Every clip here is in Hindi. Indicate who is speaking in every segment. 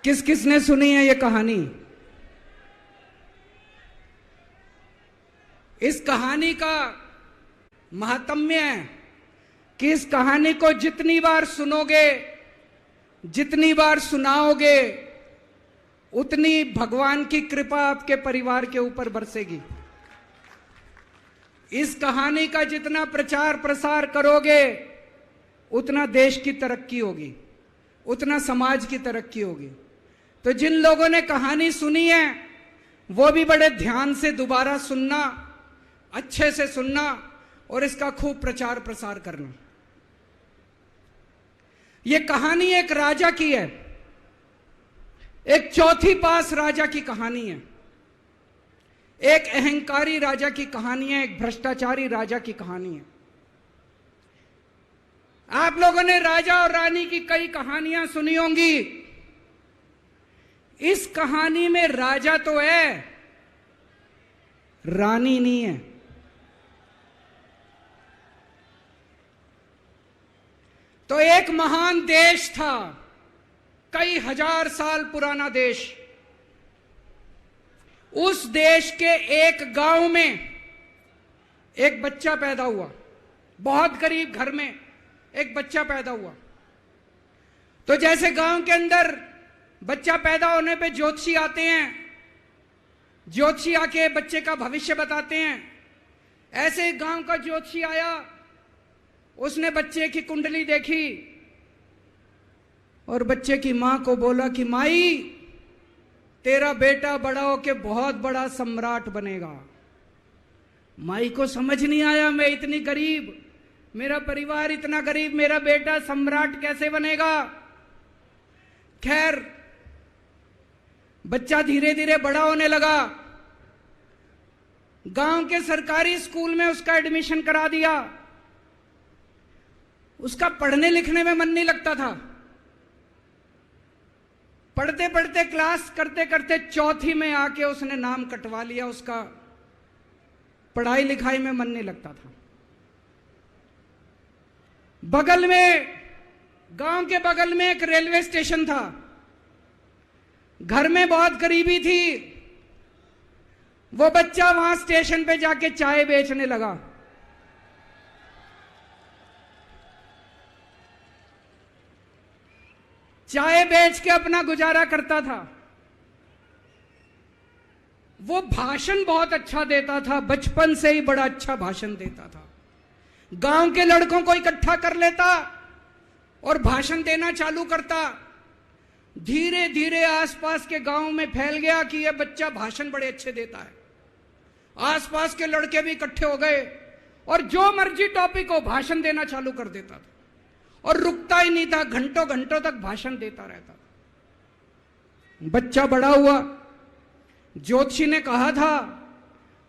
Speaker 1: किस किस ने सुनी है ये कहानी? इस कहानी का महात्म्य है कि इस कहानी को जितनी बार सुनोगे, जितनी बार सुनाओगे, उतनी भगवान की कृपा आपके परिवार के ऊपर बरसेगी। इस कहानी का जितना प्रचार प्रसार करोगे, उतना देश की तरक्की होगी, उतना समाज की तरक्की होगी। तो जिन लोगों ने कहानी सुनी है वो भी बड़े ध्यान से दोबारा सुनना, अच्छे से सुनना और इसका खूब प्रचार प्रसार करना। ये कहानी एक राजा की है, एक चौथी पास राजा की कहानी है, एक अहंकारी राजा की कहानी है, एक भ्रष्टाचारी राजा की कहानी है। आप लोगों ने राजा और रानी की कई कहानियां सुनी होंगी। इस कहानी में राजा तो है, रानी नहीं है। तो एक महान देश था, कई हजार साल पुराना देश। उस देश के एक गांव में एक बच्चा पैदा हुआ, बहुत गरीब घर में एक बच्चा पैदा हुआ। तो जैसे गांव के अंदर बच्चा पैदा होने पे ज्योतिषी आते हैं, ज्योतिषी आके बच्चे का भविष्य बताते हैं, ऐसे गांव का ज्योतिषी आया, उसने बच्चे की कुंडली देखी और बच्चे की मां को बोला कि माई, तेरा बेटा बड़ा होके बहुत बड़ा सम्राट बनेगा। माई को समझ नहीं आया, मैं इतनी गरीब, मेरा परिवार इतना गरीब, मेरा बेटा सम्राट कैसे बनेगा। खैर, बच्चा धीरे धीरे बड़ा होने लगा। गांव के सरकारी स्कूल में उसका एडमिशन करा दिया। उसका पढ़ने लिखने में मन नहीं लगता था। पढ़ते पढ़ते, क्लास करते करते चौथी में आके उसने नाम कटवा लिया। उसका पढ़ाई लिखाई में मन नहीं लगता था। बगल में, गांव के बगल में एक रेलवे स्टेशन था। घर में बहुत गरीबी थी। वो बच्चा वहां स्टेशन पे जाके चाय बेचने लगा। चाय बेच के अपना गुजारा करता था। वो भाषण बहुत अच्छा देता था, बचपन से ही बड़ा अच्छा भाषण देता था। गांव के लड़कों को इकट्ठा कर लेता और भाषण देना चालू करता। धीरे धीरे आसपास के गांव में फैल गया कि यह बच्चा भाषण बड़े अच्छे देता है। आसपास के लड़के भी इकट्ठे हो गए और जो मर्जी टॉपिक हो भाषण देना चालू कर देता था और रुकता ही नहीं था, घंटों घंटों तक भाषण देता रहता था। बच्चा बड़ा हुआ। ज्योतिषी ने कहा था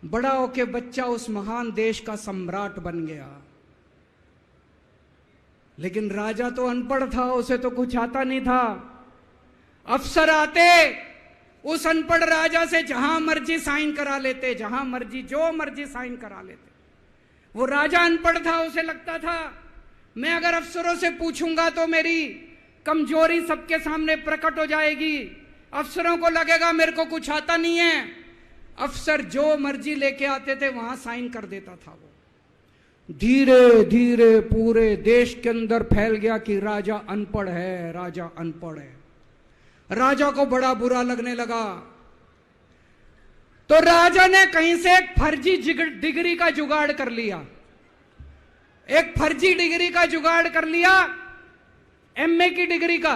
Speaker 1: बड़ा होके बच्चा उस महान देश का सम्राट बन गया। लेकिन राजा तो अनपढ़ था, उसे तो कुछ आता नहीं था। अफसर आते, उस अनपढ़ राजा से जहां मर्जी साइन करा लेते, जहां मर्जी जो मर्जी साइन करा लेते। वो राजा अनपढ़ था, उसे लगता था मैं अगर अफसरों से पूछूंगा तो मेरी कमजोरी सबके सामने प्रकट हो जाएगी। अफसरों को लगेगा मेरे को कुछ आता नहीं है। अफसर जो मर्जी लेके आते थे वहां साइन कर देता था। वो धीरे धीरे पूरे देश के अंदर फैल गया कि राजा अनपढ़ है, राजा अनपढ़ है। राजा को बड़ा बुरा लगने लगा। तो राजा ने कहीं से एक फर्जी डिग्री का जुगाड़ कर लिया। एक फर्जी डिग्री का जुगाड़ कर लिया, एमए की डिग्री का।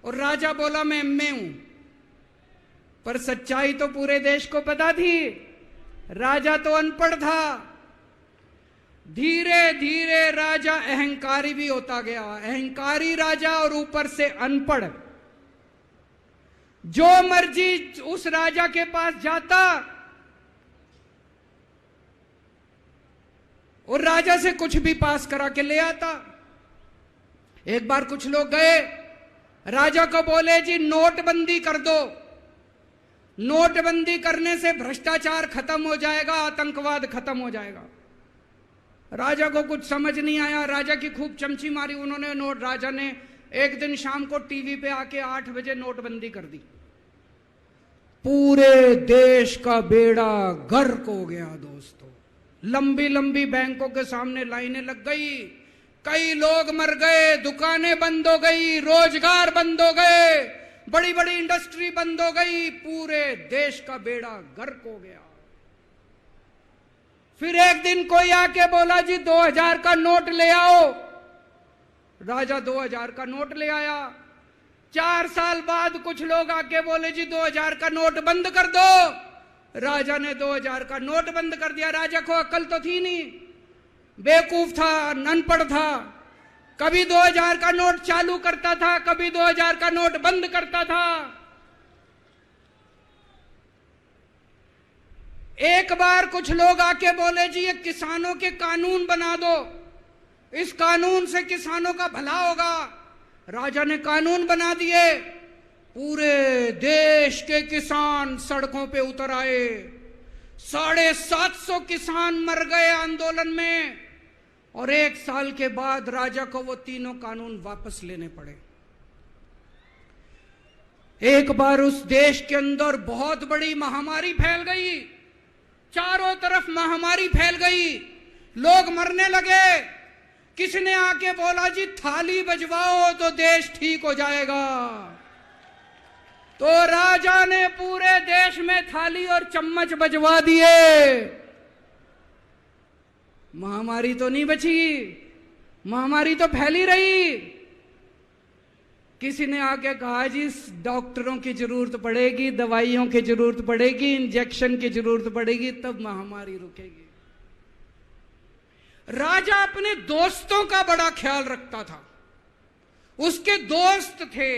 Speaker 1: और राजा बोला मैं एमए हूं। पर सच्चाई तो पूरे देश को पता थी, राजा तो अनपढ़ था। धीरे धीरे राजा अहंकारी भी होता गया। अहंकारी राजा और ऊपर से अनपढ़। जो मर्जी उस राजा के पास जाता और राजा से कुछ भी पास करा के ले आता। एक बार कुछ लोग गए, राजा को बोले जी नोटबंदी कर दो, नोटबंदी करने से भ्रष्टाचार खत्म हो जाएगा, आतंकवाद खत्म हो जाएगा। राजा को कुछ समझ नहीं आया। राजा की खूब चमची मारी उन्होंने। राजा ने एक दिन शाम को टीवी पे आके 8 बजे नोटबंदी कर दी। पूरे देश का बेड़ा गर्क हो गया दोस्तों। लंबी लंबी बैंकों के सामने लाइनें लग गई, कई लोग मर गए, दुकानें बंद हो गई, रोजगार बंद हो गए, बड़ी बड़ी इंडस्ट्री बंद हो गई, पूरे देश का बेड़ा गर्क हो गया। फिर एक दिन कोई आके बोला जी 2000 का नोट ले आओ। राजा 2000 का नोट ले आया। 4 साल बाद कुछ लोग आके बोले जी 2000 का नोट बंद कर दो। राजा ने 2000 का नोट बंद कर दिया। राजा को अक्ल तो थी नहीं, बेवकूफ था, अनपढ़ था। कभी 2000 का नोट चालू करता था, कभी 2000 का नोट बंद करता था। एक बार कुछ लोग आके बोले जी ये किसानों के कानून बना दो, इस कानून से किसानों का भला होगा। राजा ने कानून बना दिए। पूरे देश के किसान सड़कों पे उतर आए। 750 किसान मर गए आंदोलन में, और 1 साल के बाद राजा को वो तीनों कानून वापस लेने पड़े। एक बार उस देश के अंदर बहुत बड़ी महामारी फैल गई, चारों तरफ महामारी फैल गई, लोग मरने लगे। किसी ने आके बोला जी थाली बजवाओ तो देश ठीक हो जाएगा। तो राजा ने पूरे देश में थाली और चम्मच बजवा दिए। महामारी तो नहीं बची, महामारी तो फैली रही। किसी ने आके कहा जी डॉक्टरों की जरूरत पड़ेगी, दवाइयों की जरूरत पड़ेगी, इंजेक्शन की जरूरत पड़ेगी, तब महामारी रुकेगी। राजा अपने दोस्तों का बड़ा ख्याल रखता था। उसके दोस्त थे।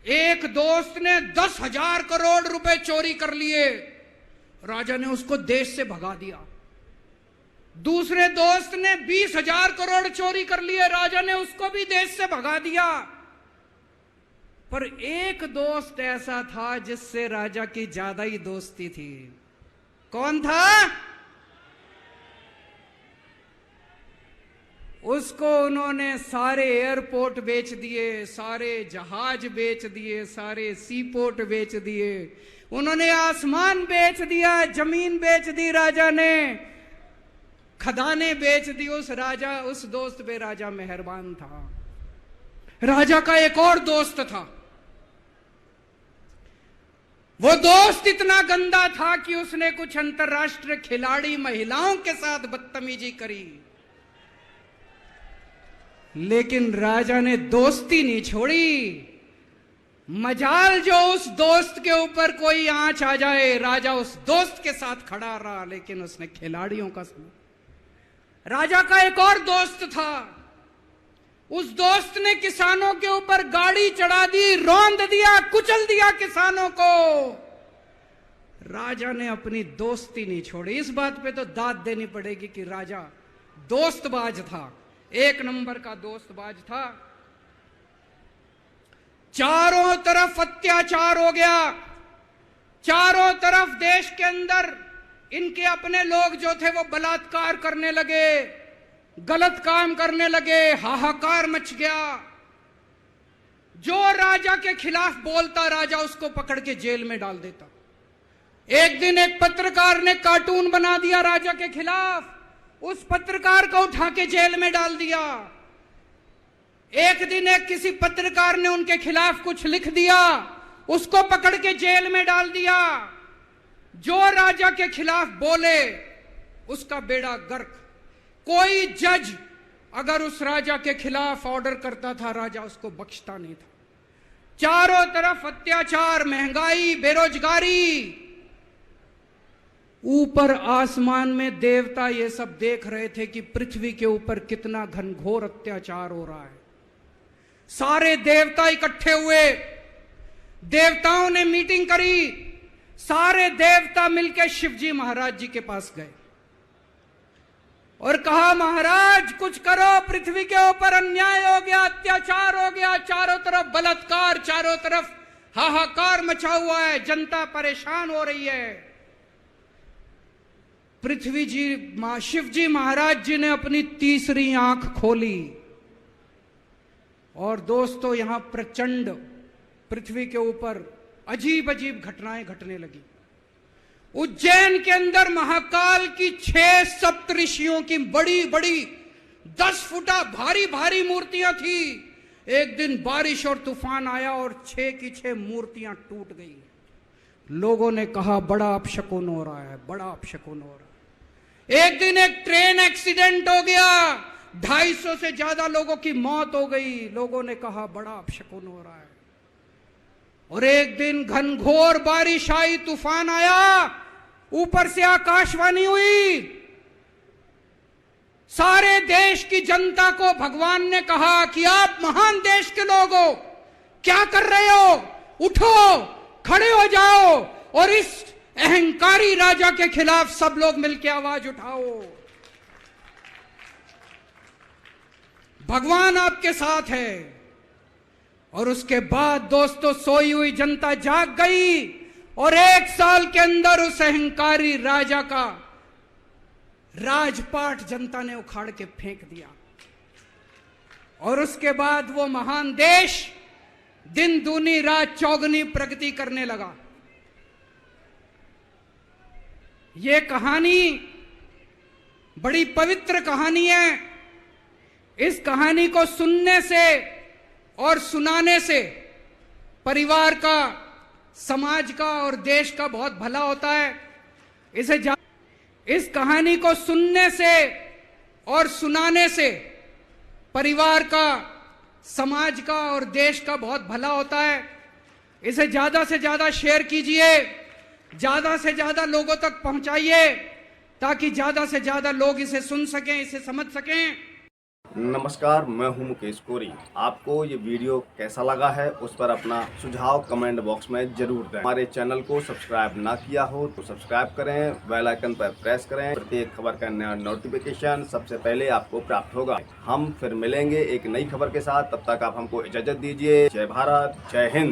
Speaker 1: एक दोस्त ने 10,000 करोड़ रुपए चोरी कर लिए, राजा ने उसको देश से भगा दिया। दूसरे दोस्त ने 20,000 करोड़ चोरी कर लिए, राजा ने उसको भी देश से भगा दिया। पर एक दोस्त ऐसा था जिससे राजा की ज्यादा ही दोस्ती थी। कौन था? उसको उन्होंने सारे एयरपोर्ट बेच दिए, सारे जहाज बेच दिए, सारे सीपोर्ट बेच दिए, उन्होंने आसमान बेच दिया, जमीन बेच दी राजा ने, खदानें बेच दी। उस दोस्त पे राजा मेहरबान था। राजा का एक और दोस्त था। वो दोस्त इतना गंदा था कि उसने कुछ अंतर्राष्ट्रीय खिलाड़ी महिलाओं के साथ बदतमीजी करी, लेकिन राजा ने दोस्ती नहीं छोड़ी। मजाल जो उस दोस्त के ऊपर कोई आंच आ जाए, राजा उस दोस्त के साथ खड़ा रहा, लेकिन उसने खिलाड़ियों का सुना। राजा का एक और दोस्त था। उस दोस्त ने किसानों के ऊपर गाड़ी चढ़ा दी, रौंद दिया, कुचल दिया किसानों को। राजा ने अपनी दोस्ती नहीं छोड़ी। इस बात पे तो दाद देनी पड़ेगी कि राजा दोस्तबाज था, 1 नंबर का दोस्तबाज था। चारों तरफ अत्याचार हो गया, चारों तरफ देश के अंदर इनके अपने लोग जो थे वो बलात्कार करने लगे, गलत काम करने लगे, हाहाकार मच गया। जो राजा के खिलाफ बोलता, राजा उसको पकड़ के जेल में डाल देता। एक दिन एक पत्रकार ने कार्टून बना दिया राजा के खिलाफ, उस पत्रकार को उठा के जेल में डाल दिया। एक दिन एक किसी पत्रकार ने उनके खिलाफ कुछ लिख दिया, उसको पकड़ के जेल में डाल दिया। जो राजा के खिलाफ बोले उसका बेड़ा गर्क। कोई जज अगर उस राजा के खिलाफ ऑर्डर करता था, राजा उसको बख्शता नहीं था। चारों तरफ अत्याचार, महंगाई, बेरोजगारी। ऊपर आसमान में देवता ये सब देख रहे थे कि पृथ्वी के ऊपर कितना घनघोर अत्याचार हो रहा है। सारे देवता इकट्ठे हुए, देवताओं ने मीटिंग करी। सारे देवता मिलकर शिवजी महाराज जी के पास गए और कहा, महाराज कुछ करो, पृथ्वी के ऊपर अन्याय हो गया, अत्याचार हो गया, चारों तरफ बलात्कार, चारों तरफ हाहाकार मचा हुआ है, जनता परेशान हो रही है। पृथ्वी जी, शिवजी महाराज जी ने अपनी तीसरी आंख खोली। और दोस्तों, यहां प्रचंड पृथ्वी के ऊपर अजीब अजीब घटनाएं घटने लगी। उज्जैन के अंदर महाकाल की 6 सप्तऋषियों की बड़ी बड़ी 10 फुटा भारी भारी मूर्तियां थी। एक दिन बारिश और तूफान आया और 6 की 6 मूर्तियां टूट गई। लोगों ने कहा बड़ा अपशकुन हो रहा है, बड़ा अपशकुन हो रहा है। एक दिन एक ट्रेन एक्सीडेंट हो गया, 250 से ज्यादा लोगों की मौत हो गई। लोगों ने कहा बड़ा अपशकुन हो रहा है। और एक दिन घनघोर बारिश आई, तूफान आया, ऊपर से आकाशवाणी हुई। सारे देश की जनता को भगवान ने कहा कि आप महान देश के लोग हो, क्या कर रहे हो? उठो, खड़े हो जाओ और इस अहंकारी राजा के खिलाफ सब लोग मिलकर आवाज उठाओ। भगवान आपके साथ है। और उसके बाद दोस्तों, सोई हुई जनता जाग गई और 1 साल के अंदर उस अहंकारी राजा का राजपाट जनता ने उखाड़ के फेंक दिया। और उसके बाद वो महान देश दिन दूनी रात चौगुनी प्रगति करने लगा। ये कहानी बड़ी पवित्र कहानी है। इस कहानी को सुनने से और सुनाने से परिवार का, समाज का और देश का बहुत भला होता है। इस कहानी को सुनने से और सुनाने से परिवार का, समाज का और देश का बहुत भला होता है। इसे ज्यादा से ज्यादा शेयर कीजिए, ज्यादा से ज्यादा लोगों तक पहुंचाइए, ताकि ज्यादा से ज्यादा लोग इसे सुन सकें, इसे समझ सकें।
Speaker 2: नमस्कार, मैं हूं मुकेश कोरी। आपको ये वीडियो कैसा लगा है उस पर अपना सुझाव कमेंट बॉक्स में जरूर दें। हमारे चैनल को सब्सक्राइब ना किया हो तो सब्सक्राइब करें, बेल आइकन पर प्रेस करें। प्रत्येक खबर का नया नोटिफिकेशन सबसे पहले आपको प्राप्त होगा। हम फिर मिलेंगे एक नई खबर के साथ। तब तक आप हमको इजाजत दीजिए। जय भारत, जय हिंद।